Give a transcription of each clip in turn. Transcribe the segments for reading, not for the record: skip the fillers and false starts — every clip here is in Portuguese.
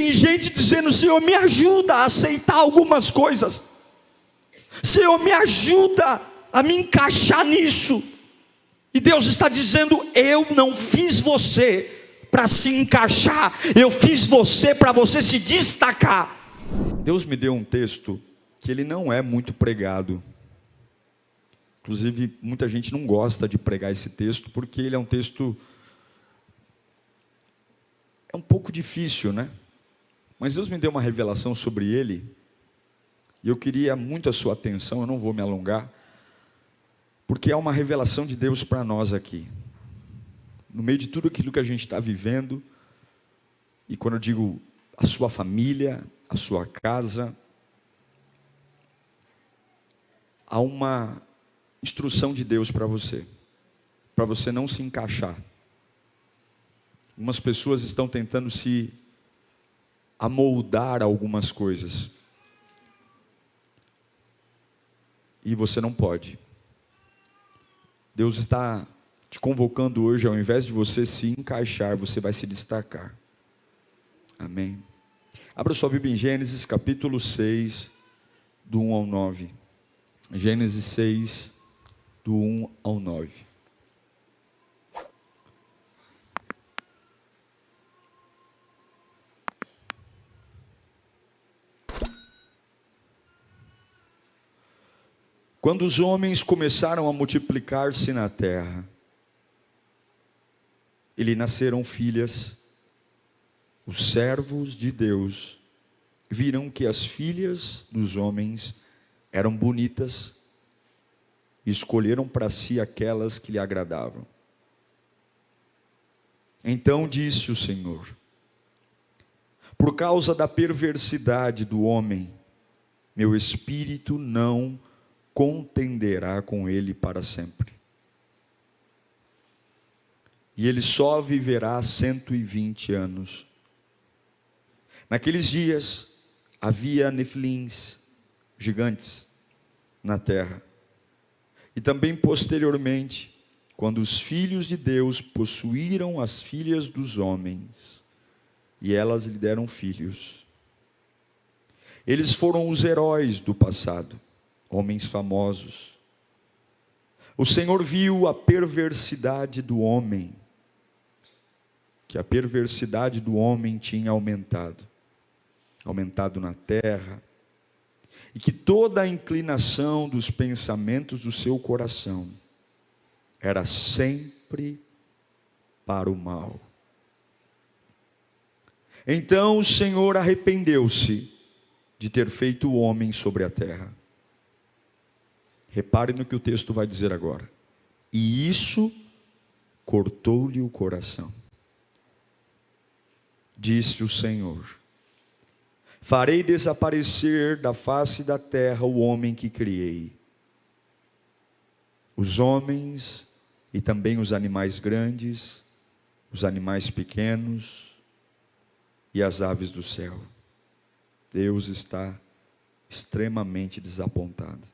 tem gente dizendo: Senhor, me ajuda a aceitar algumas coisas, Senhor, me ajuda a me encaixar nisso. E Deus está dizendo: eu não fiz você para se encaixar, eu fiz você para você se destacar. Deus me deu um texto que ele não é muito pregado. Inclusive, muita gente não gosta de pregar esse texto, porque ele é um texto, é um pouco difícil, né? Mas Deus me deu uma revelação sobre ele, e eu queria muito a sua atenção, eu não vou me alongar, porque é uma revelação de Deus para nós aqui. No meio de tudo aquilo que a gente está vivendo, e quando eu digo a sua família, a sua casa, há uma instrução de Deus para você não se encaixar. Algumas pessoas estão tentando se amoldar a algumas coisas, e você não pode. Deus está te convocando hoje, ao invés de você se encaixar, você vai se destacar. Amém? Abra sua Bíblia em Gênesis capítulo 6, do 1 ao 9. Gênesis 6, do 1 ao 9. Quando os homens começaram a multiplicar-se na terra, e lhe nasceram filhas, os servos de Deus viram que as filhas dos homens eram bonitas e escolheram para si aquelas que lhe agradavam. Então disse o Senhor: por causa da perversidade do homem, meu espírito não contenderá com ele para sempre, e ele só viverá 120 anos. Naqueles dias havia nefilins, gigantes, na terra. E também posteriormente, quando os filhos de Deus possuíram as filhas dos homens, e elas lhe deram filhos. Eles foram os heróis do passado, homens famosos. O Senhor viu a perversidade do homem, que a perversidade do homem tinha aumentado na terra, e que toda a inclinação dos pensamentos do seu coração era sempre para o mal. Então o Senhor arrependeu-se de ter feito o homem sobre a terra. Repare no que o texto vai dizer agora. E isso cortou-lhe o coração. Disse o Senhor: farei desaparecer da face da terra o homem que criei, os homens e também os animais grandes, os animais pequenos e as aves do céu. Deus está extremamente desapontado.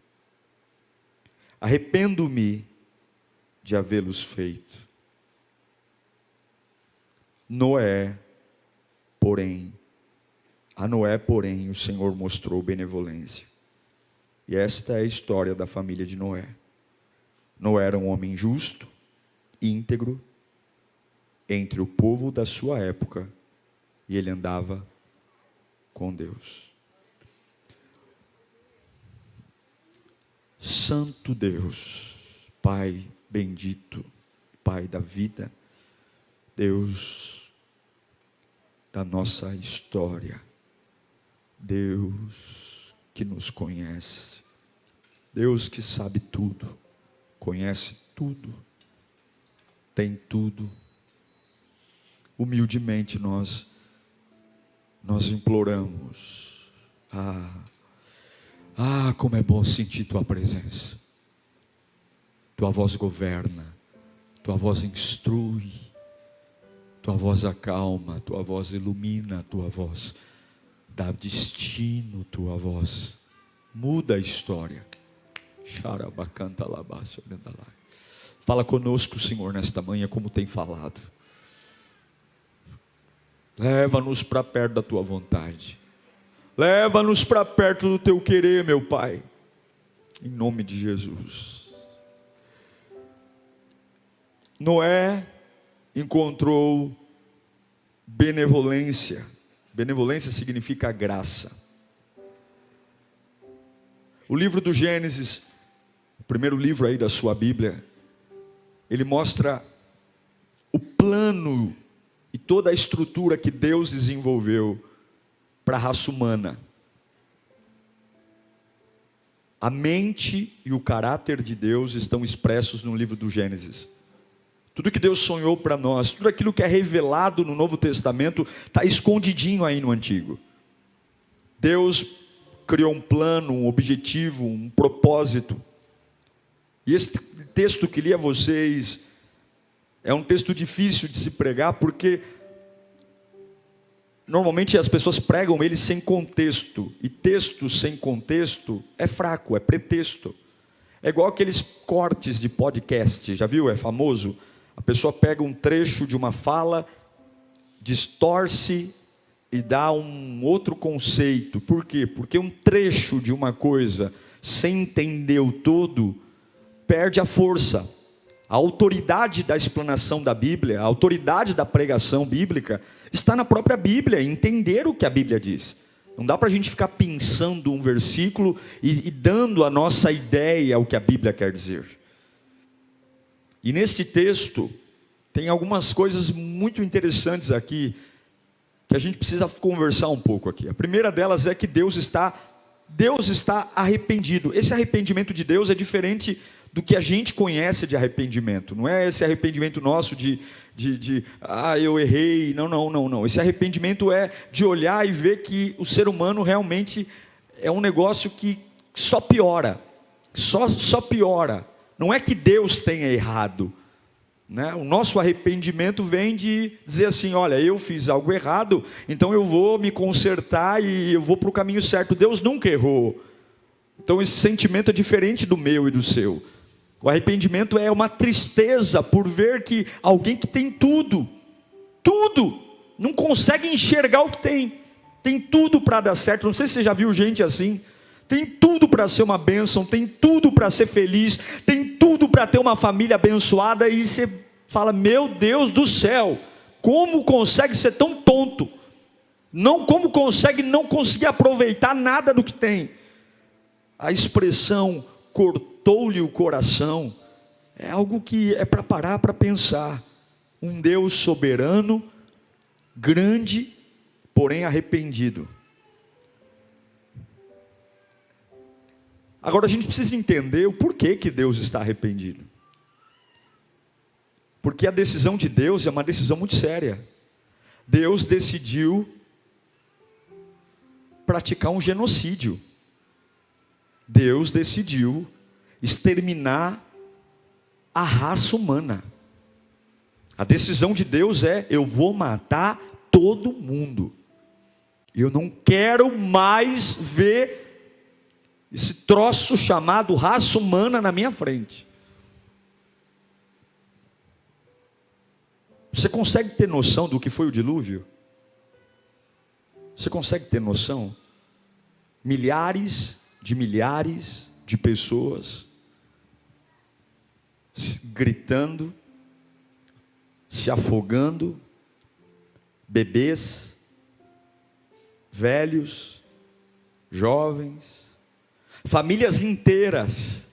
Arrependo-me de havê-los feito. A Noé, porém, o Senhor mostrou benevolência. E esta é a história da família de Noé. Noé era um homem justo, íntegro, entre o povo da sua época, e ele andava com Deus. Santo Deus, Pai bendito, Pai da vida, Deus da nossa história, Deus que nos conhece, Deus que sabe tudo, conhece tudo, tem tudo. Humildemente nós imploramos. Como é bom sentir tua presença. Tua voz governa, tua voz instrui, tua voz acalma, tua voz ilumina, tua voz dá destino, tua voz muda a história. Fala conosco, Senhor, nesta manhã, como tem falado. Leva-nos para perto da tua vontade. Leva-nos para perto do teu querer, meu Pai. Em nome de Jesus. Noé encontrou benevolência. Benevolência significa graça. O livro do Gênesis, o primeiro livro aí da sua Bíblia, ele mostra o plano e toda a estrutura que Deus desenvolveu para a raça humana. A mente e o caráter de Deus estão expressos no livro do Gênesis. Tudo que Deus sonhou para nós, tudo aquilo que é revelado no Novo Testamento, está escondidinho aí no Antigo. Deus criou um plano, um objetivo, um propósito. E esse texto que li a vocês é um texto difícil de se pregar, porque normalmente as pessoas pregam ele sem contexto. E texto sem contexto é fraco, é pretexto. É igual aqueles cortes de podcast, já viu? É famoso. A pessoa pega um trecho de uma fala, distorce e dá um outro conceito. Por quê? Porque um trecho de uma coisa, sem entender o todo, perde a força. A autoridade da explanação da Bíblia, a autoridade da pregação bíblica, está na própria Bíblia, entender o que a Bíblia diz. Não dá para a gente ficar pensando um versículo e dando a nossa ideia o que a Bíblia quer dizer. E neste texto, tem algumas coisas muito interessantes aqui, que a gente precisa conversar um pouco aqui. A primeira delas é que Deus está arrependido. Esse arrependimento de Deus é diferente do que a gente conhece de arrependimento. Não é esse arrependimento nosso eu errei. Não. Esse arrependimento é de olhar e ver que o ser humano realmente é um negócio que só piora. Só piora. Não é que Deus tenha errado, né? O nosso arrependimento vem de dizer assim: olha, eu fiz algo errado, então eu vou me consertar e eu vou para o caminho certo. Deus nunca errou. Então esse sentimento é diferente do meu e do seu. O arrependimento é uma tristeza por ver que alguém que tem tudo, não consegue enxergar o que tem tudo para dar certo. Não sei se você já viu gente assim. Tem tudo para ser uma bênção, tem tudo para ser feliz, tem tudo para ter uma família abençoada, e você fala: meu Deus do céu, como consegue ser tão tonto? Como consegue não conseguir aproveitar nada do que tem? A expressão cortou-lhe o coração é algo que é para parar para pensar. Um Deus soberano, grande, porém arrependido. Agora a gente precisa entender o porquê que Deus está arrependido. Porque a decisão de Deus é uma decisão muito séria. Deus decidiu praticar um genocídio. Deus decidiu exterminar a raça humana. A decisão de Deus é: eu vou matar todo mundo. Eu não quero mais ver esse troço chamado raça humana na minha frente. Você consegue ter noção do que foi o dilúvio? Você consegue ter noção? Milhares de pessoas gritando, se afogando, bebês, velhos, jovens, famílias inteiras,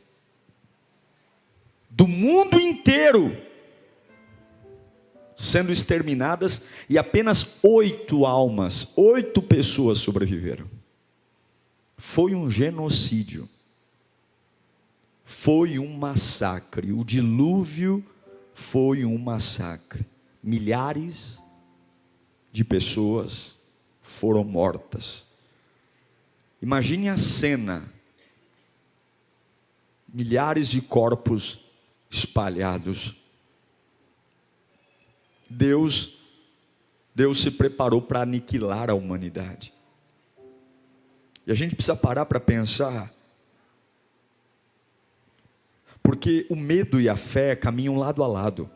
do mundo inteiro, sendo exterminadas, e apenas 8 almas, 8 pessoas sobreviveram. Foi um genocídio, foi um massacre. O dilúvio foi um massacre. Milhares de pessoas foram mortas. Imagine a cena: milhares de corpos espalhados. Deus se preparou para aniquilar a humanidade. E a gente precisa parar para pensar, porque o medo e a fé caminham lado a lado.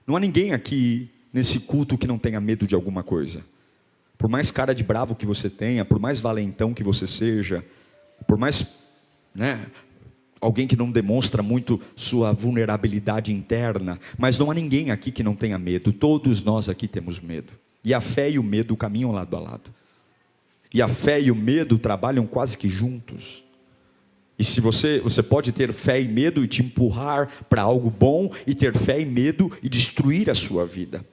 Não há ninguém aqui nesse culto que não tenha medo de alguma coisa. Por mais cara de bravo que você tenha, por mais valentão que você seja, por mais, alguém que não demonstra muito sua vulnerabilidade interna, mas não há ninguém aqui que não tenha medo. Todos nós aqui temos medo. E a fé e o medo caminham lado a lado. E a fé e o medo trabalham quase que juntos. E se você pode ter fé e medo e te empurrar para algo bom, e ter fé e medo e destruir a sua vida.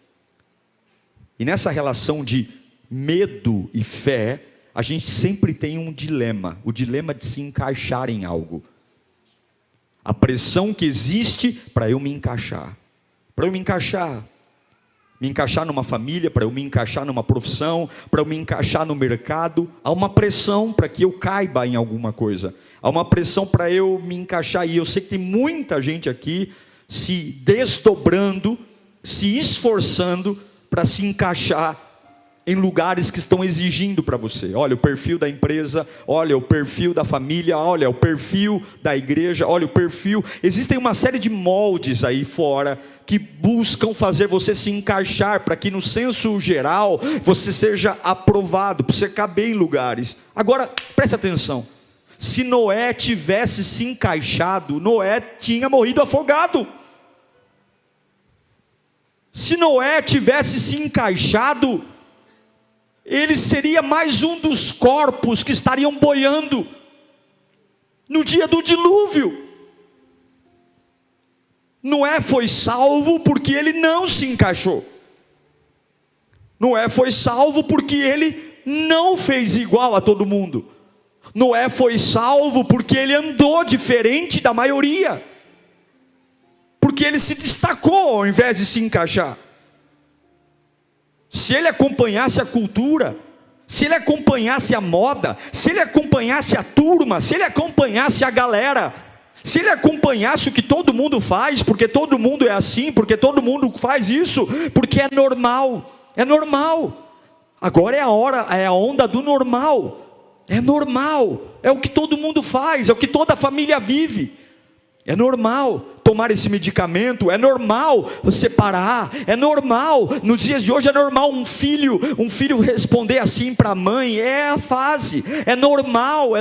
E nessa relação de medo e fé, a gente sempre tem um dilema, o dilema de se encaixar em algo. A pressão que existe para eu me encaixar. Para eu me encaixar numa família, para eu me encaixar numa profissão, para eu me encaixar no mercado. Há uma pressão para que eu caiba em alguma coisa. Há uma pressão para eu me encaixar. E eu sei que tem muita gente aqui se desdobrando, se esforçando para se encaixar em lugares que estão exigindo para você. Olha o perfil da empresa, olha o perfil da família, olha o perfil da igreja, olha o perfil. Existem uma série de moldes aí fora que buscam fazer você se encaixar, para que no senso geral você seja aprovado, para você caber em lugares. Agora, preste atenção. Se Noé tivesse se encaixado, Noé tinha morrido afogado. Se Noé tivesse se encaixado, ele seria mais um dos corpos que estariam boiando no dia do dilúvio. Noé foi salvo porque ele não se encaixou. Noé foi salvo porque ele não fez igual a todo mundo. Noé foi salvo porque ele andou diferente da maioria. Porque ele se destacou ao invés de se encaixar. Se ele acompanhasse a cultura, se ele acompanhasse a moda, se ele acompanhasse a turma, se ele acompanhasse a galera, se ele acompanhasse o que todo mundo faz, porque todo mundo é assim, porque todo mundo faz isso, porque é normal. Agora é a onda do normal. É normal, é o que todo mundo faz, é o que toda a família vive. É normal tomar esse medicamento, é normal separar, é normal, nos dias de hoje é normal um filho responder assim para a mãe, é a fase, é normal,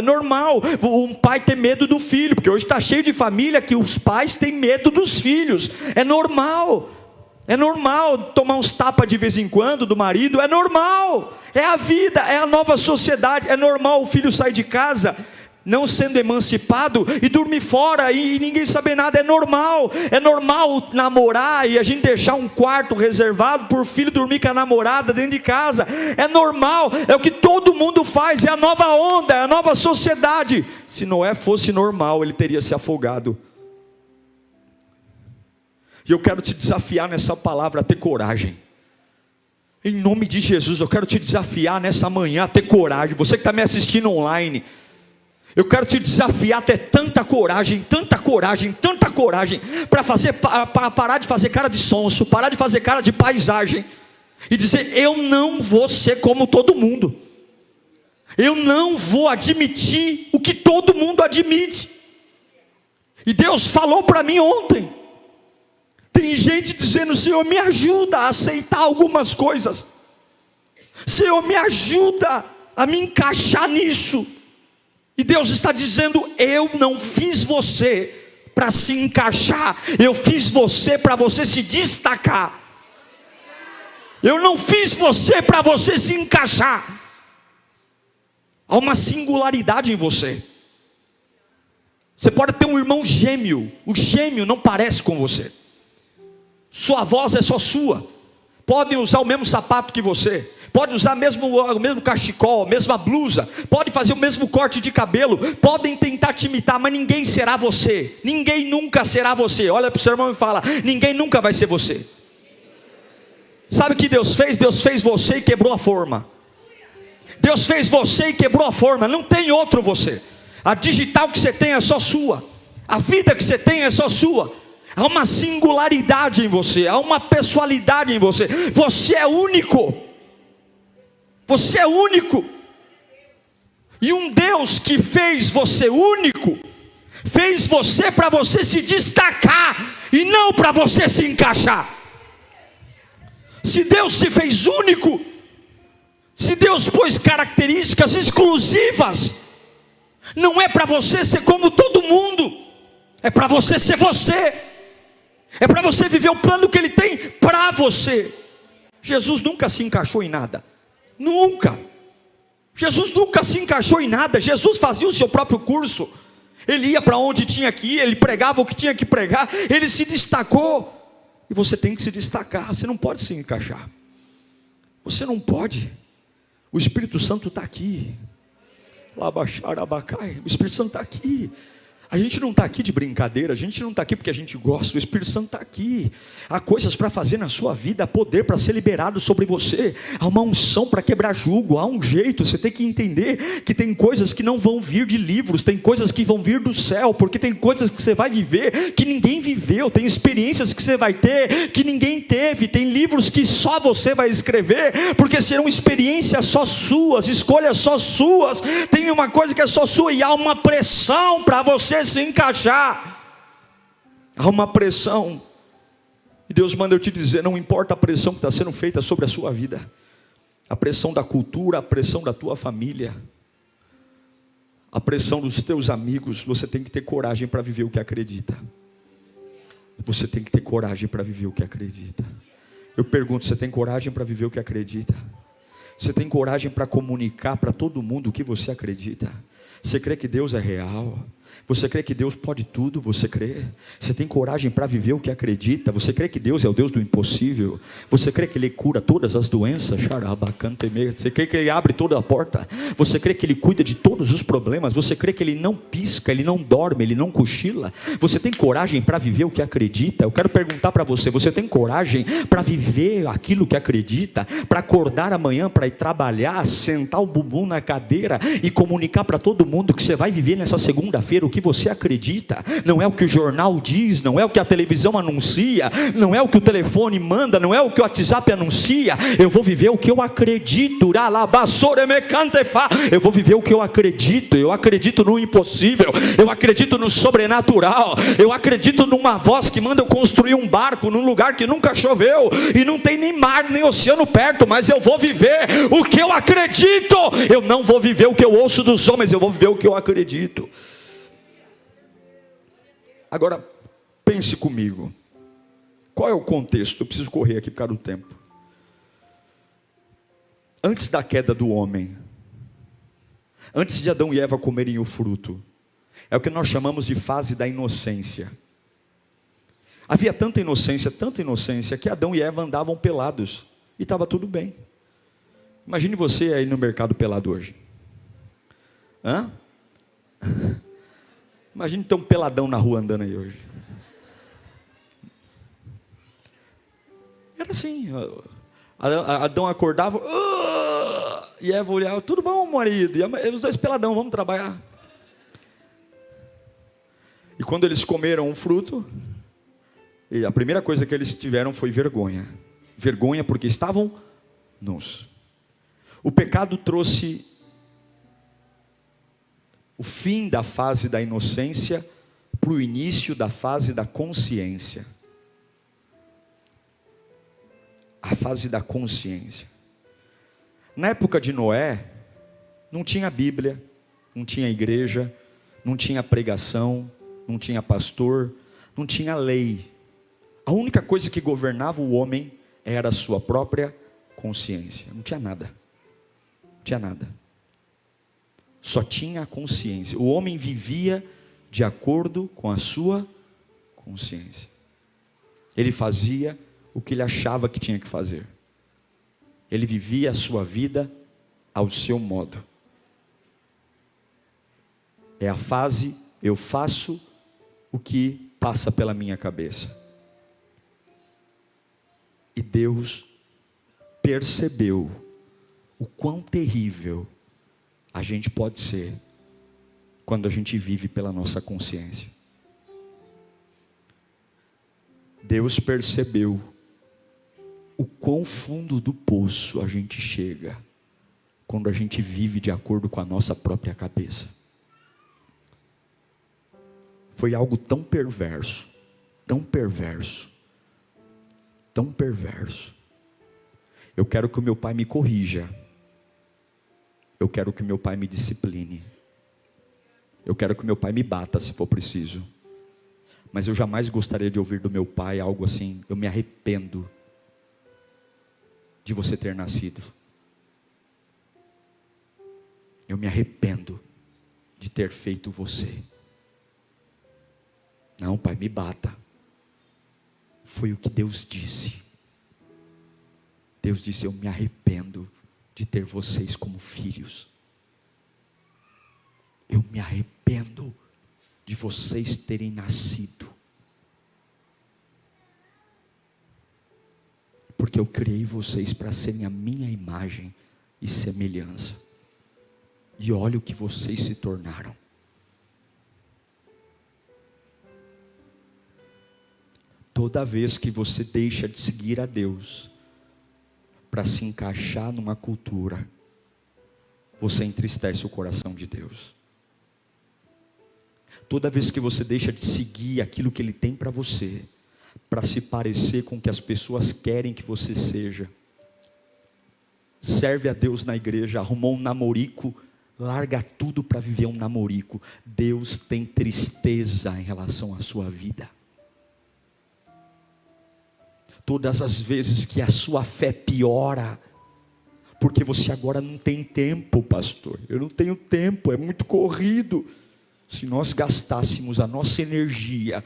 um pai ter medo do filho, porque hoje está cheio de família que os pais têm medo dos filhos, é normal tomar uns tapas de vez em quando do marido, é normal, é a vida, é a nova sociedade, é normal o filho sair de casa não sendo emancipado e dormir fora e ninguém saber nada. É normal namorar e a gente deixar um quarto reservado para o filho dormir com a namorada dentro de casa. É normal, é o que todo mundo faz, é a nova onda, é a nova sociedade. Se Noé fosse normal, ele teria se afogado. E eu quero te desafiar nessa palavra a ter coragem. Em nome de Jesus, eu quero te desafiar nessa manhã a ter coragem. Você que está me assistindo online, eu quero te desafiar a ter tanta coragem, para parar de fazer cara de sonso, parar de fazer cara de paisagem, e dizer: eu não vou ser como todo mundo, eu não vou admitir o que todo mundo admite. E Deus falou para mim ontem, tem gente dizendo: Senhor, me ajuda a aceitar algumas coisas, Senhor, me ajuda a me encaixar nisso. E Deus está dizendo: eu não fiz você para se encaixar, eu fiz você para você se destacar. Eu não fiz você para você se encaixar. Há uma singularidade em você. Você pode ter um irmão gêmeo, o gêmeo não parece com você, sua voz é só sua, podem usar o mesmo sapato que você, pode usar o mesmo cachecol, a mesma blusa, pode fazer o mesmo corte de cabelo, podem tentar te imitar, mas ninguém será você, ninguém nunca será você. Olha para o seu irmão e fala: ninguém nunca vai ser você. Sabe o que Deus fez? Deus fez você e quebrou a forma. Deus fez você e quebrou a forma, não tem outro você. A digital que você tem é só sua, a vida que você tem é só sua. Há uma singularidade em você, há uma pessoalidade em você. Você é único. Você é único. E um Deus que fez você único, fez você para você se destacar e não para você se encaixar. Se Deus te fez único, se Deus pôs características exclusivas, não é para você ser como todo mundo, é para você ser você, é para você viver o plano que Ele tem para você. Jesus nunca se encaixou em nada, nunca. Jesus nunca se encaixou em nada. Jesus fazia o seu próprio curso, Ele ia para onde tinha que ir, Ele pregava o que tinha que pregar, Ele se destacou. E você tem que se destacar, você não pode se encaixar, você não pode. O Espírito Santo está aqui, o Espírito Santo está aqui. A gente não está aqui de brincadeira, a gente não está aqui porque a gente gosta, o Espírito Santo está aqui. Há coisas para fazer na sua vida, há poder para ser liberado sobre você, há uma unção para quebrar jugo, há um jeito. Você tem que entender que tem coisas que não vão vir de livros, tem coisas que vão vir do céu, porque tem coisas que você vai viver que ninguém viveu, tem experiências que você vai ter que ninguém teve, tem livros que só você vai escrever, porque serão experiências só suas, escolhas só suas. Tem uma coisa que é só sua e há uma pressão para você se encaixar, há uma pressão, e Deus manda eu te dizer, não importa a pressão que está sendo feita sobre a sua vida, a pressão da cultura, a pressão da tua família, a pressão dos teus amigos, você tem que ter coragem para viver o que acredita. Você tem que ter coragem para viver o que acredita. Eu pergunto, você tem coragem para viver o que acredita? Você tem coragem para comunicar para todo mundo o que você acredita? Você crê que Deus é real? Você crê que Deus pode tudo? Você crê? Você tem coragem para viver o que acredita? Você crê que Deus é o Deus do impossível? Você crê que Ele cura todas as doenças? Você crê que Ele abre toda a porta? Você crê que Ele cuida de todos os problemas? Você crê que Ele não pisca, Ele não dorme, Ele não cochila? Você tem coragem para viver o que acredita? Eu quero perguntar para você, você tem coragem para viver aquilo que acredita? Para acordar amanhã, para ir trabalhar, sentar o bumbum na cadeira e comunicar para todo mundo que você vai viver nessa segunda-feira o que você acredita? Não é o que o jornal diz, não é o que a televisão anuncia, não é o que o telefone manda, não é o que o WhatsApp anuncia. Eu vou viver o que eu acredito. Eu vou viver o que eu acredito. Eu acredito no impossível, eu acredito no sobrenatural, eu acredito numa voz que manda eu construir um barco num lugar que nunca choveu e não tem nem mar nem oceano perto, mas eu vou viver o que eu acredito. Eu não vou viver o que eu ouço dos homens, eu vou viver o que eu acredito. Agora, pense comigo, qual é o contexto? Eu preciso correr aqui por causa do tempo. Antes da queda do homem, antes de Adão e Eva comerem o fruto, é o que nós chamamos de fase da inocência. Havia tanta inocência, que Adão e Eva andavam pelados, e estava tudo bem. Imagine você aí no mercado pelado hoje. Hã? Imagine ter um peladão na rua andando aí hoje. Era assim, Adão acordava, e Eva olhava, tudo bom, marido? E os dois peladão, vamos trabalhar. E quando eles comeram um fruto, a primeira coisa que eles tiveram foi vergonha. Vergonha porque estavam nus. O pecado trouxe o fim da fase da inocência para o início da fase da consciência. A fase da consciência. Na época de Noé, não tinha Bíblia, não tinha igreja, não tinha pregação, não tinha pastor, não tinha lei. A única coisa que governava o homem era a sua própria consciência. Não tinha nada. Não tinha nada. Só tinha a consciência. O homem vivia de acordo com a sua consciência. Ele fazia o que ele achava que tinha que fazer. Ele vivia a sua vida ao seu modo. É a fase, eu faço o que passa pela minha cabeça. E Deus percebeu o quão terrível a gente pode ser quando a gente vive pela nossa consciência. Deus percebeu o quão fundo do poço a gente chega quando a gente vive de acordo com a nossa própria cabeça. Foi algo tão perverso, tão perverso, tão perverso, Eu quero que o meu pai me corrija. Eu quero que o meu pai me discipline. Eu quero que o meu pai me bata se for preciso. Mas eu jamais gostaria de ouvir do meu pai algo assim: eu me arrependo de você ter nascido. Eu me arrependo de ter feito você. Não, pai, me bata. Foi o que Deus disse. Deus disse: eu me arrependo de ter vocês como filhos. Eu me arrependo de vocês terem nascido. Porque eu criei vocês para serem a minha imagem e semelhança. E olha o que vocês se tornaram. Toda vez que você deixa de seguir a Deus para se encaixar numa cultura, você entristece o coração de Deus. Toda vez que você deixa de seguir aquilo que Ele tem para você, para se parecer com o que as pessoas querem que você seja, serve a Deus na igreja, arrumou um namorico, larga tudo para viver um namorico. Deus tem tristeza em relação à sua vida. Todas as vezes que a sua fé piora, porque você agora não tem tempo, pastor. Eu não tenho tempo, é muito corrido. Se nós gastássemos a nossa energia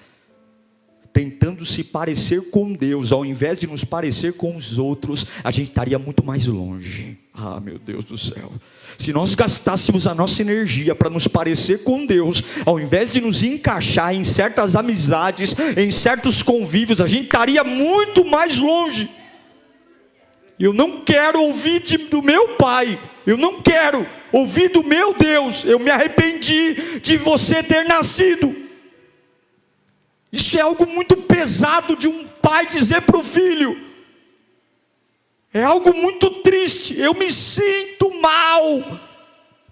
tentando se parecer com Deus, ao invés de nos parecer com os outros, a gente estaria muito mais longe. Ah, meu Deus do céu. Se nós gastássemos a nossa energia para nos parecer com Deus, ao invés de nos encaixar em certas amizades, em certos convívios, a gente estaria muito mais longe. Eu não quero ouvir do meu pai, eu não quero ouvir do meu Deus: eu me arrependi de você ter nascido. Isso é algo muito pesado de um pai dizer para o filho. É algo muito triste. Eu me sinto mal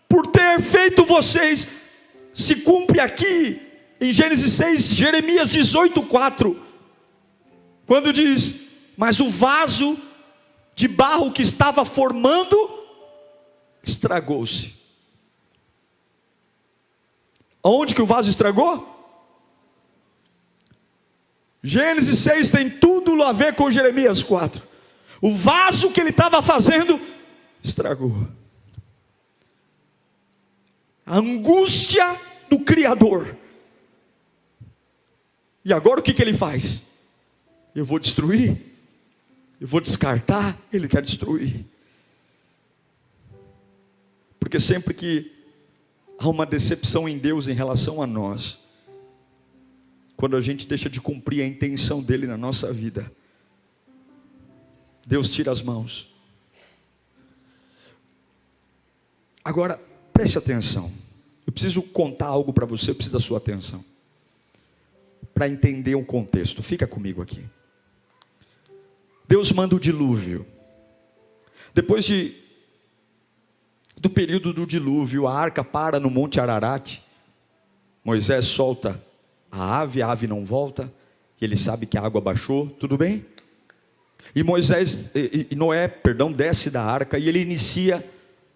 por ter feito vocês. Se cumpre aqui em Gênesis 6, Jeremias 18:4, quando diz: mas o vaso de barro que estava formando estragou-se. Aonde que o vaso estragou? Gênesis 6 tem tudo a ver com Jeremias 4. O vaso que ele estava fazendo estragou. A angústia do Criador. E agora o que ele faz? Eu vou destruir? Eu vou descartar? Ele quer destruir. Porque sempre que há uma decepção em Deus em relação a nós, quando a gente deixa de cumprir a intenção dele na nossa vida, Deus tira as mãos. Agora, preste atenção. Eu preciso contar algo para você, eu preciso da sua atenção, para entender o contexto. Fica comigo aqui. Deus manda o dilúvio. Depois do período do dilúvio, a arca para no Monte Ararat. Moisés solta a ave não volta, e ele sabe que a água baixou, tudo bem? E Noé desce da arca, e ele inicia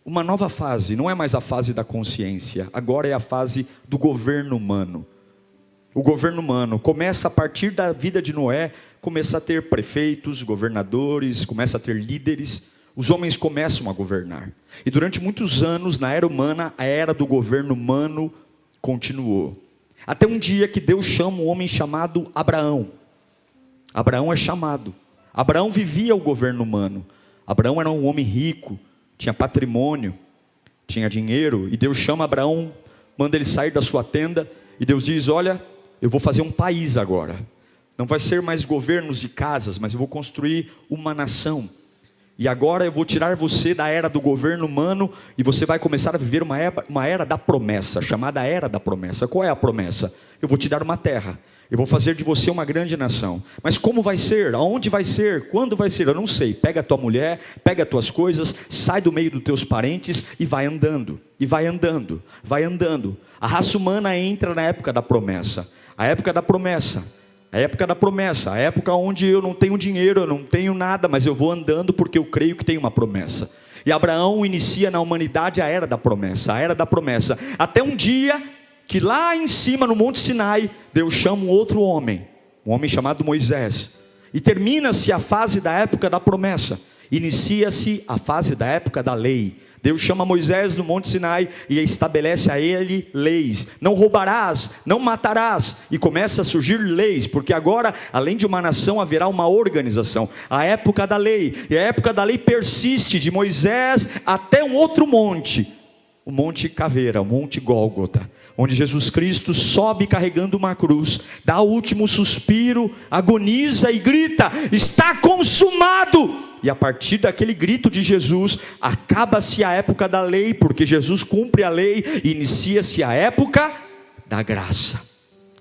uma nova fase. Não é mais a fase da consciência, agora é a fase do governo humano. O governo humano começa a partir da vida de Noé, começa a ter prefeitos, governadores, começa a ter líderes. Os homens começam a governar, e durante muitos anos na era humana, a era do governo humano continuou. Até um dia que Deus chama um homem chamado Abraão. Abraão é chamado. Abraão vivia o governo humano. Abraão era um homem rico, tinha patrimônio, tinha dinheiro. E Deus chama Abraão, manda ele sair da sua tenda. E Deus diz: olha, eu vou fazer um país agora. Não vai ser mais governos de casas, mas eu vou construir uma nação. E agora eu vou tirar você da era do governo humano, e você vai começar a viver uma era da promessa, chamada era da promessa. Qual é a promessa? Eu vou te dar uma terra, eu vou fazer de você uma grande nação. Mas como vai ser? Aonde vai ser? Quando vai ser? Eu não sei. Pega a tua mulher, pega as tuas coisas, sai do meio dos teus parentes e vai andando. E vai andando, vai andando. A raça humana entra na época da promessa. A época da promessa, A época da promessa, a época onde eu não tenho dinheiro, eu não tenho nada, mas eu vou andando porque eu creio que tem uma promessa. E Abraão inicia na humanidade a era da promessa, até um dia que lá em cima no Monte Sinai, Deus chama um outro homem, um homem chamado Moisés, e termina-se a fase da época da promessa, inicia-se a fase da época da lei. Deus chama Moisés no Monte Sinai e estabelece a ele leis. Não roubarás, não matarás. E começa a surgir leis, porque agora, além de uma nação, haverá uma organização. A época da lei. E a época da lei persiste de Moisés até um outro monte. O Monte Caveira, o Monte Gólgota, onde Jesus Cristo sobe carregando uma cruz, dá o último suspiro, agoniza e grita: está consumado! E a partir daquele grito de Jesus, acaba-se a época da lei, porque Jesus cumpre a lei, e inicia-se a época da graça.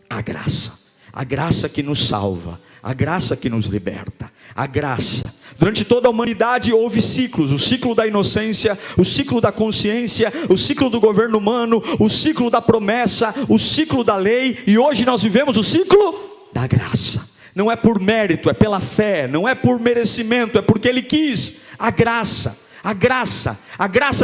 A graça que nos salva, a graça que nos liberta, a graça. Durante toda a humanidade houve ciclos: o ciclo da inocência, o ciclo da consciência, o ciclo do governo humano, o ciclo da promessa, o ciclo da lei, e hoje nós vivemos o ciclo da graça. Não é por mérito, é pela fé, não é por merecimento, é porque Ele quis. A graça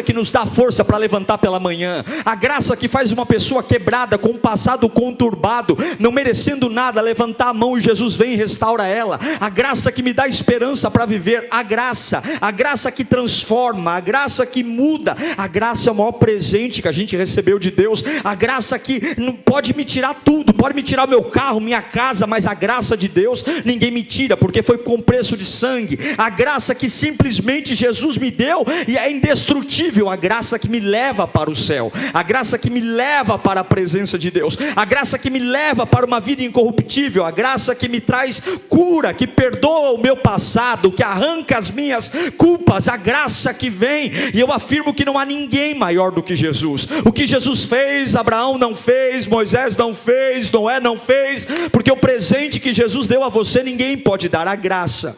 que nos dá força para levantar pela manhã, a graça que faz uma pessoa quebrada, com um passado conturbado, não merecendo nada, levantar a mão e Jesus vem e restaura ela. A graça que me dá esperança para viver, a graça que transforma, a graça que muda. A graça é o maior presente que a gente recebeu de Deus. A graça que não pode me tirar tudo, pode me tirar o meu carro, minha casa, mas a graça de Deus ninguém me tira, porque foi com preço de sangue. A graça que simplesmente Jesus me deu e é indestrutível, a graça que me leva para o céu, a graça que me leva para a presença de Deus, a graça que me leva para uma vida incorruptível, a graça que me traz cura, que perdoa o meu passado, que arranca as minhas culpas, a graça que vem. E eu afirmo que não há ninguém maior do que Jesus. O que Jesus fez, Abraão não fez, Moisés não fez, Noé não fez, porque o presente que Jesus deu a você, ninguém pode dar, a graça.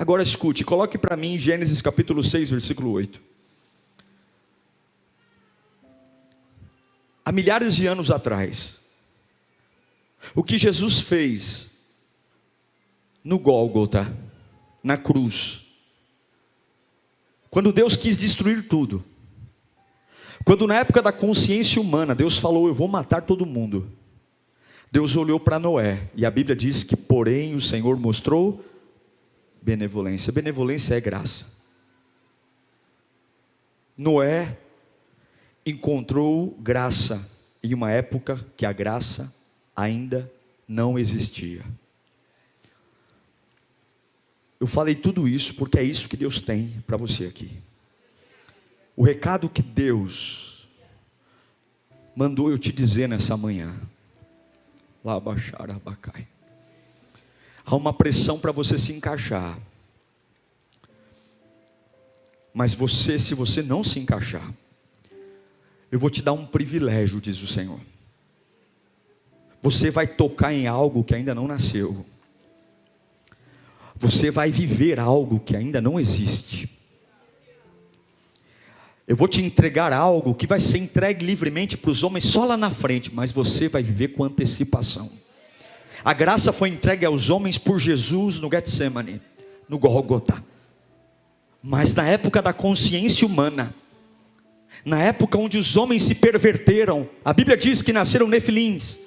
Agora escute, coloque para mim Gênesis capítulo 6, versículo 8. Há milhares de anos atrás, o que Jesus fez no Gólgota, na cruz, quando Deus quis destruir tudo, quando na época da consciência humana, Deus falou: eu vou matar todo mundo. Deus olhou para Noé, e a Bíblia diz que porém o Senhor mostrou benevolência. Benevolência é graça. Noé encontrou graça em uma época que a graça ainda não existia. Eu falei tudo isso porque é isso que Deus tem para você aqui. O recado que Deus mandou eu te dizer nessa manhã: lá baixar abacai. Há uma pressão para você se encaixar. Mas se você não se encaixar, eu vou te dar um privilégio, diz o Senhor. Você vai tocar em algo que ainda não nasceu. Você vai viver algo que ainda não existe. Eu vou te entregar algo que vai ser entregue livremente para os homens só lá na frente, mas você vai viver com antecipação. A graça foi entregue aos homens por Jesus no Getsemane, no Gólgota. Mas na época da consciência humana, na época onde os homens se perverteram, a Bíblia diz que nasceram nefilins.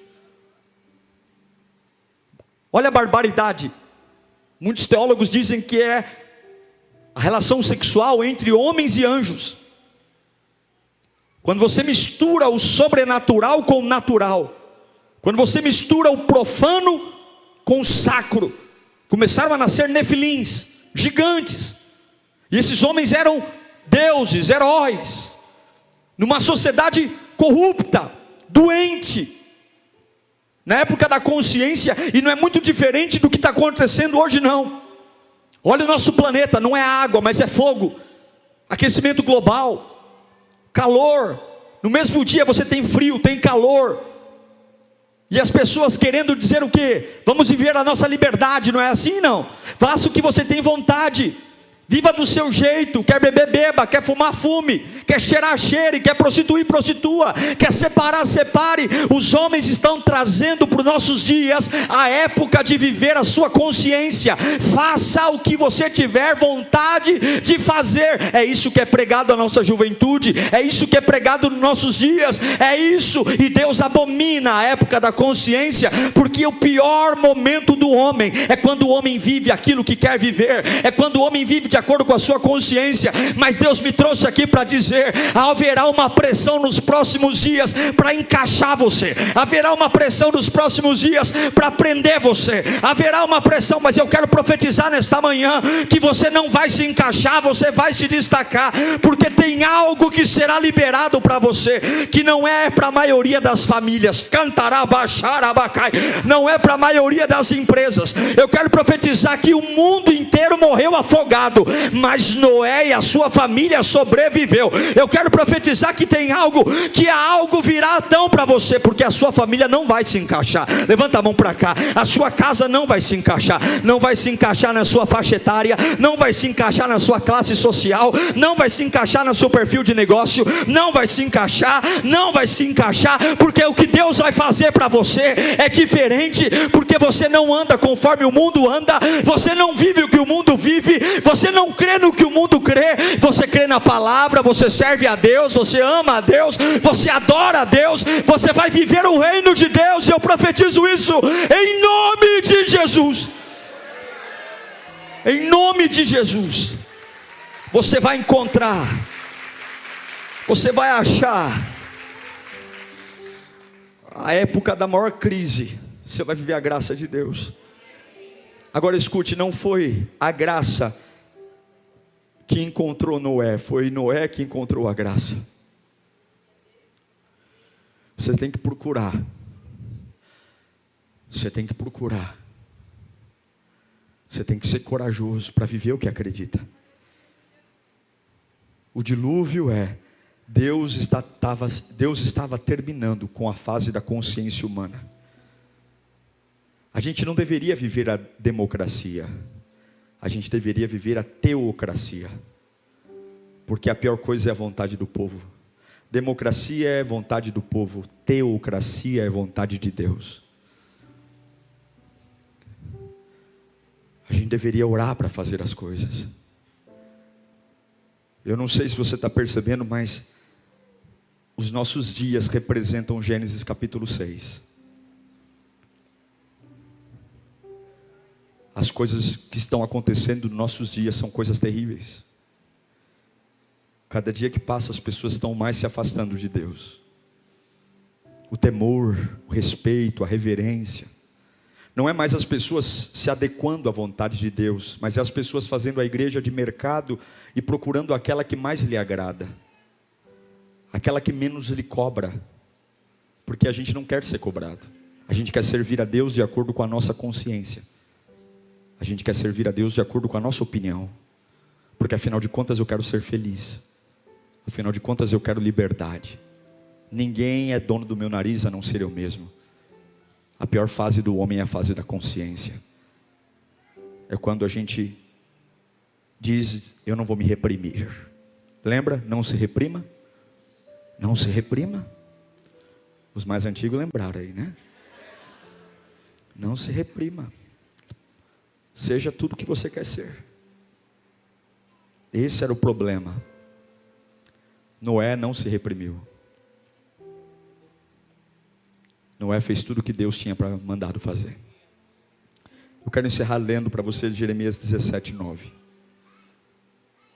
Olha a barbaridade. Muitos teólogos dizem que é a relação sexual entre homens e anjos. Quando você mistura o sobrenatural com o natural, quando você mistura o profano com o sacro, começaram a nascer nefilins, gigantes. E esses homens eram deuses, heróis, numa sociedade corrupta, doente, na época da consciência. E não é muito diferente do que está acontecendo hoje não. Olha o nosso planeta, não é água, mas é fogo, aquecimento global, calor. No mesmo dia você tem frio, tem calor. E as pessoas querendo dizer o quê? Vamos viver a nossa liberdade, não é assim não? Faça o que você tem vontade. Viva do seu jeito, quer beber, beba, quer fumar, fume, quer cheirar, cheire, quer prostituir, prostitua, quer separar, separe. Os homens estão trazendo para os nossos dias a época de viver a sua consciência. Faça o que você tiver vontade de fazer. É isso que é pregado à nossa juventude, é isso que é pregado nos nossos dias, é isso. E Deus abomina a época da consciência, porque o pior momento do homem é quando o homem vive aquilo que quer viver, é quando o homem vive de acordo com a sua consciência. Mas Deus me trouxe aqui para dizer: haverá uma pressão nos próximos dias para encaixar você, haverá uma pressão nos próximos dias para prender você, haverá uma pressão. Mas eu quero profetizar nesta manhã que você não vai se encaixar, você vai se destacar, porque tem algo que será liberado para você, que não é para a maioria das famílias, cantará, baixar, abacai, não é para a maioria das empresas. Eu quero profetizar que o mundo inteiro morreu afogado, mas Noé e a sua família sobreviveu. Eu quero profetizar que tem algo, que algo virá tão para você, porque a sua família não vai se encaixar. Levanta a mão para cá. A sua casa não vai se encaixar, não vai se encaixar na sua faixa etária, não vai se encaixar na sua classe social, não vai se encaixar no seu perfil de negócio, não vai se encaixar, não vai se encaixar, porque o que Deus vai fazer para você é diferente, porque você não anda conforme o mundo anda, você não vive o que o mundo vive, você não crê no que o mundo crê, você crê na palavra, você serve a Deus, você ama a Deus, você adora a Deus, você vai viver o reino de Deus. E eu profetizo isso em nome de Jesus, em nome de Jesus. Você vai encontrar, você vai achar a época da maior crise, você vai viver a graça de Deus. Agora escute, não foi a graça que encontrou Noé, foi Noé que encontrou a graça. Você tem que procurar, você tem que procurar, você tem que ser corajoso para viver o que acredita. O dilúvio Deus estava terminando com a fase da consciência humana. A gente não deveria viver a democracia, a gente deveria viver a teocracia, porque a pior coisa é a vontade do povo. Democracia é vontade do povo, teocracia é vontade de Deus. A gente deveria orar para fazer as coisas. Eu não sei se você está percebendo, mas os nossos dias representam Gênesis capítulo 6. As coisas que estão acontecendo nos nossos dias são coisas terríveis. Cada dia que passa as pessoas estão mais se afastando de Deus. O temor, o respeito, a reverência. Não é mais as pessoas se adequando à vontade de Deus, mas é as pessoas fazendo a igreja de mercado e procurando aquela que mais lhe agrada, aquela que menos lhe cobra, porque a gente não quer ser cobrado, a gente quer servir a Deus de acordo com a nossa consciência, a gente quer servir a Deus de acordo com a nossa opinião, porque afinal de contas eu quero ser feliz, afinal de contas eu quero liberdade. Ninguém é dono do meu nariz a não ser eu mesmo. A pior fase do homem é a fase da consciência. É quando a gente diz: eu não vou me reprimir. Lembra? Não se reprima. Não se reprima. Os mais antigos lembraram aí, né? Não se reprima. Seja tudo o que você quer ser. Esse era o problema. Noé não se reprimiu. Noé fez tudo o que Deus tinha mandado fazer. Eu quero encerrar lendo para você Jeremias 17:9.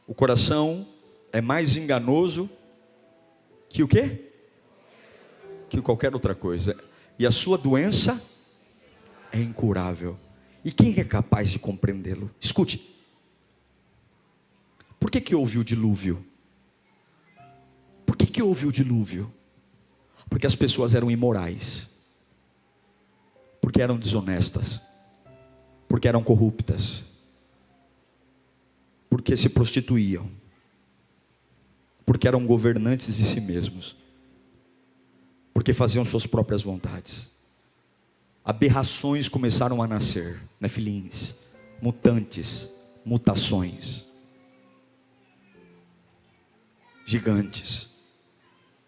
O coração é mais enganoso que o quê? Que qualquer outra coisa. E a sua doença é incurável. E quem é capaz de compreendê-lo? Escute. Por que houve o dilúvio? Por que houve o dilúvio? Porque as pessoas eram imorais. Porque eram desonestas, porque eram corruptas, porque se prostituíam, porque eram governantes de si mesmos, porque faziam suas próprias vontades. Aberrações começaram a nascer, nefilins, mutantes, mutações. gigantes.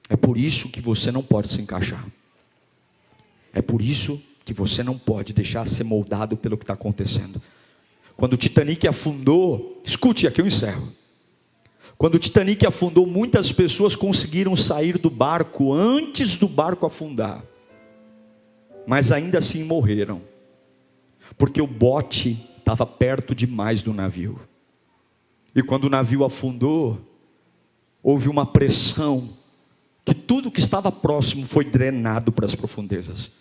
É por isso que você não pode se encaixar. É por isso que você não pode deixar ser moldado pelo que está acontecendo. Quando o Titanic afundou, escute, aqui eu encerro. Quando o Titanic afundou, muitas pessoas conseguiram sair do barco antes do barco afundar, mas ainda assim morreram, porque o bote estava perto demais do navio. E quando o navio afundou, houve uma pressão, que tudo que estava próximo foi drenado para as profundezas.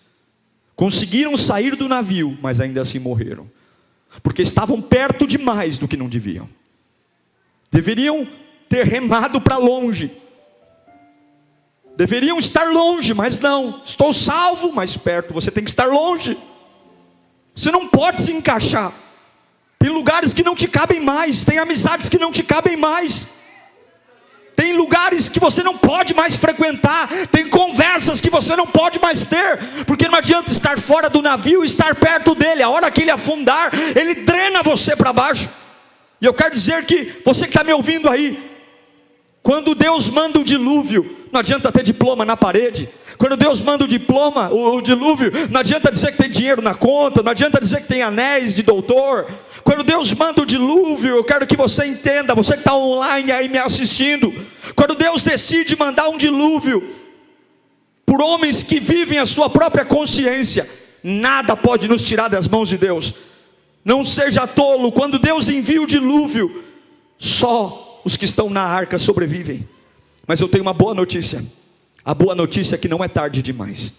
Conseguiram sair do navio, mas ainda assim morreram, porque estavam perto demais do que não deviam. Deveriam ter remado para longe, deveriam estar longe, mas não. Estou salvo, mas perto. Você tem que estar longe. Você não pode se encaixar. Tem lugares que não te cabem mais, tem amizades que não te cabem mais, tem lugares que você não pode mais frequentar, tem conversas que você não pode mais ter, porque não adianta estar fora do navio e estar perto dele. A hora que ele afundar, ele drena você para baixo. E eu quero dizer que você que está me ouvindo aí, quando Deus manda o dilúvio, não adianta ter diploma na parede. Quando Deus manda o dilúvio, não adianta dizer que tem dinheiro na conta, não adianta dizer que tem anéis de doutor. Quando Deus manda o dilúvio, eu quero que você entenda, você que está online aí me assistindo, quando Deus decide mandar um dilúvio por homens que vivem a sua própria consciência, nada pode nos tirar das mãos de Deus. Não seja tolo. Quando Deus envia o dilúvio, só os que estão na arca sobrevivem. Mas eu tenho uma boa notícia. A boa notícia é que não é tarde demais.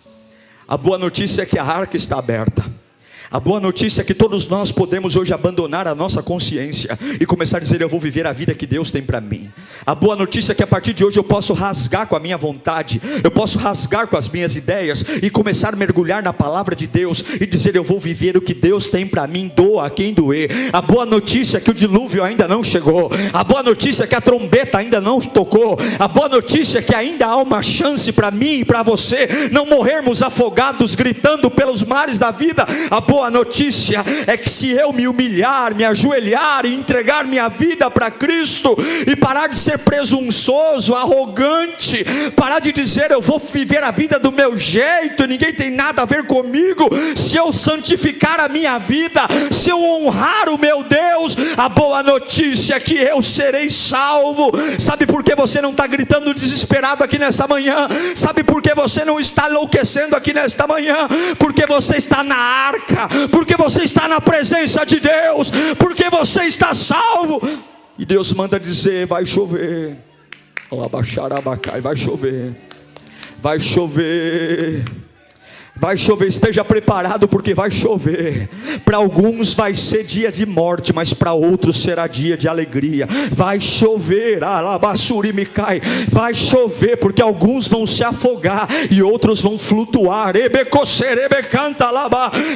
A boa notícia é que a arca está aberta. A boa notícia é que todos nós podemos hoje abandonar a nossa consciência e começar a dizer: eu vou viver a vida que Deus tem para mim. A boa notícia é que a partir de hoje eu posso rasgar com a minha vontade, eu posso rasgar com as minhas ideias e começar a mergulhar na palavra de Deus e dizer: eu vou viver o que Deus tem para mim, doa a quem doer. A boa notícia é que o dilúvio ainda não chegou. A boa notícia é que a trombeta ainda não tocou. A boa notícia é que ainda há uma chance para mim e para você não morrermos afogados gritando pelos mares da vida. A boa notícia é que se eu me humilhar, me ajoelhar e entregar minha vida para Cristo e parar de ser presunçoso, arrogante, parar de dizer: eu vou viver a vida do meu jeito, ninguém tem nada a ver comigo, se eu santificar a minha vida, se eu honrar o meu Deus, a boa notícia é que eu serei salvo. Sabe por que você não está gritando desesperado aqui nesta manhã? Sabe por que você não está enlouquecendo aqui nesta manhã? Porque você está na arca, porque você está na presença de Deus, porque você está salvo. E Deus manda dizer: vai chover, vai chover, vai chover, vai chover. Esteja preparado, porque vai chover. Para alguns vai ser dia de morte, mas para outros será dia de alegria. Vai chover, vai chover, porque alguns vão se afogar e outros vão flutuar.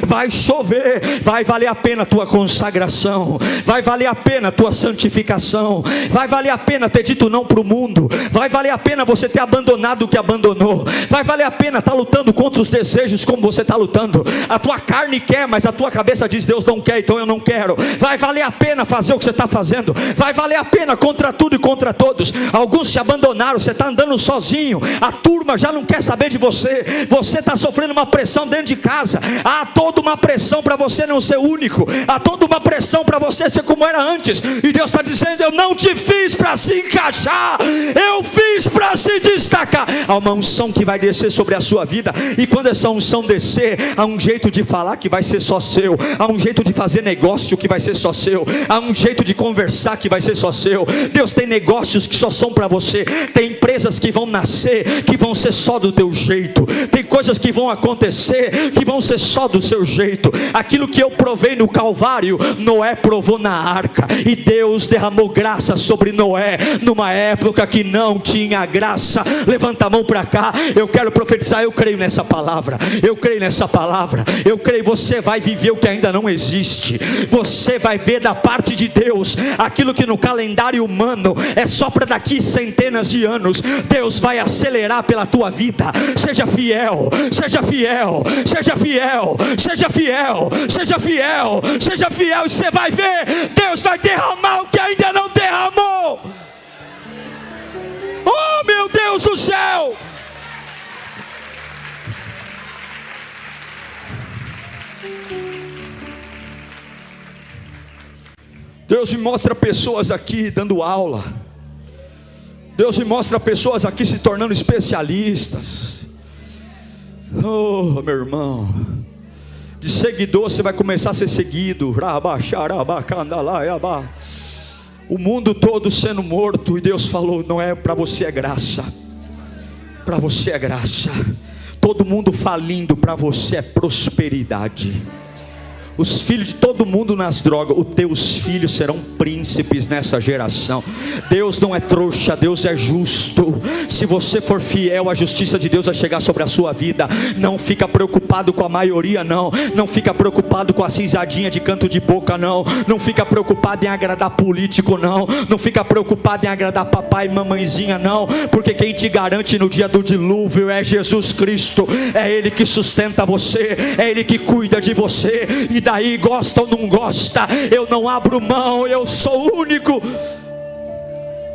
Vai chover. Vai valer a pena a tua consagração, vai valer a pena a tua santificação, vai valer a pena ter dito não para o mundo, vai valer a pena você ter abandonado o que abandonou, vai valer a pena estar lutando contra os desejos como você está lutando. A tua carne quer, mas a tua cabeça diz: Deus não quer, então eu não quero. Vai valer a pena fazer o que você está fazendo, vai valer a pena contra tudo e contra todos. Alguns te abandonaram, você está andando sozinho, a turma já não quer saber de você, você está sofrendo uma pressão dentro de casa. Há toda uma pressão para você não ser único, há toda uma pressão para você ser como era antes, e Deus está dizendo: eu não te fiz para se encaixar, eu fiz para se destacar. Há uma unção que vai descer sobre a sua vida, e quando essa unção descer, há um jeito de falar que vai ser só seu, há um jeito de fazer negócio que vai ser só seu, há um jeito de conversar que vai ser só seu. Deus tem negócios que só são para você, tem empresas que vão nascer, que vão ser só do teu jeito, tem coisas que vão acontecer, que vão ser só do seu jeito. Aquilo que eu provei no Calvário, Noé provou na arca, e Deus derramou graça sobre Noé, numa época que não tinha graça. Levanta a mão para cá, eu quero profetizar, eu creio nessa palavra, eu creio nessa palavra, eu creio. Você vai viver o que ainda não existe, você vai ver da parte de Deus aquilo que no calendário humano é só para daqui centenas de anos. Deus vai acelerar pela tua vida. Seja fiel, seja fiel, seja fiel, seja fiel, seja fiel, seja fiel, e você vai ver, Deus vai derramar o que ainda não derramou. Oh, meu Deus do céu! Deus me mostra pessoas aqui dando aula. Deus me mostra pessoas aqui se tornando especialistas. Oh, meu irmão, de seguidor você vai começar a ser seguido. O mundo todo sendo morto, e Deus falou: não é para você, é graça. Para você é graça. Todo mundo falindo, para você é prosperidade. Os filhos de todo mundo nas drogas, os teus filhos serão príncipes nessa geração. Deus não é trouxa, Deus é justo. Se você for fiel, a justiça de Deus vai chegar sobre a sua vida. Não fica preocupado com a maioria, não. Não fica preocupado com a cinzadinha de canto de boca, não. Não fica preocupado em agradar político, não. Não fica preocupado em agradar papai e mamãezinha, não. Porque quem te garante no dia do dilúvio é Jesus Cristo. É Ele que sustenta você, é Ele que cuida de você. E daí, gosta ou não gosta, eu não abro mão, eu sou único.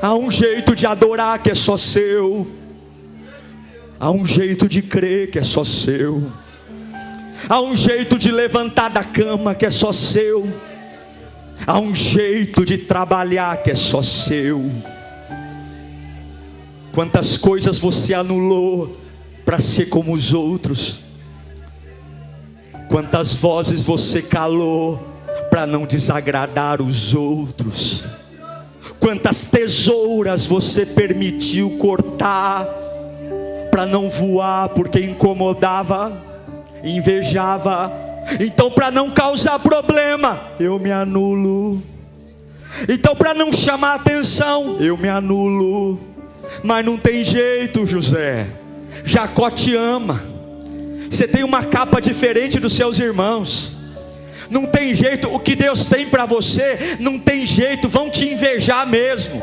Há um jeito de adorar que é só seu. Há um jeito de crer que é só seu. Há um jeito de levantar da cama que é só seu. Há um jeito de trabalhar que é só seu. Quantas coisas você anulou para ser como os outros? Quantas vozes você calou para não desagradar os outros? Quantas tesouras você permitiu cortar para não voar porque incomodava, invejava? Então, para não causar problema, eu me anulo. Então, para não chamar atenção, eu me anulo. Mas não tem jeito, José. Jacó te ama. Você tem uma capa diferente dos seus irmãos. Não tem jeito. O que Deus tem para você, não tem jeito. Vão te invejar mesmo.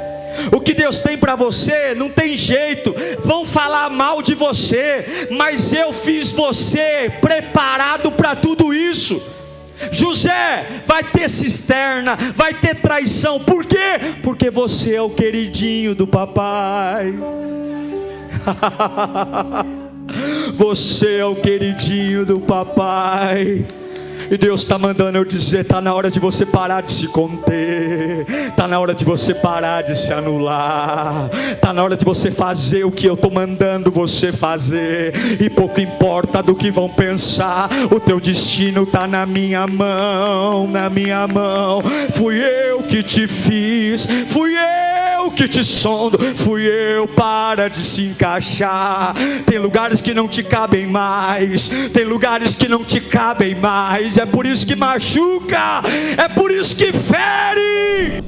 O que Deus tem para você, não tem jeito. Vão falar mal de você, mas eu fiz você preparado para tudo isso. José, vai ter cisterna, vai ter traição. Por quê? Porque você é o queridinho do papai. Você é o queridinho do papai. E Deus está mandando eu dizer: está na hora de você parar de se conter. Está na hora de você parar de se anular. Está na hora de você fazer o que eu estou mandando você fazer. E pouco importa do que vão pensar. O teu destino está na minha mão. Na minha mão. Fui eu que te fiz. Fui eu que te sondo. Fui eu, para de se encaixar. Tem lugares que não te cabem mais. Tem lugares que não te cabem mais. É por isso que machuca, é por isso que fere.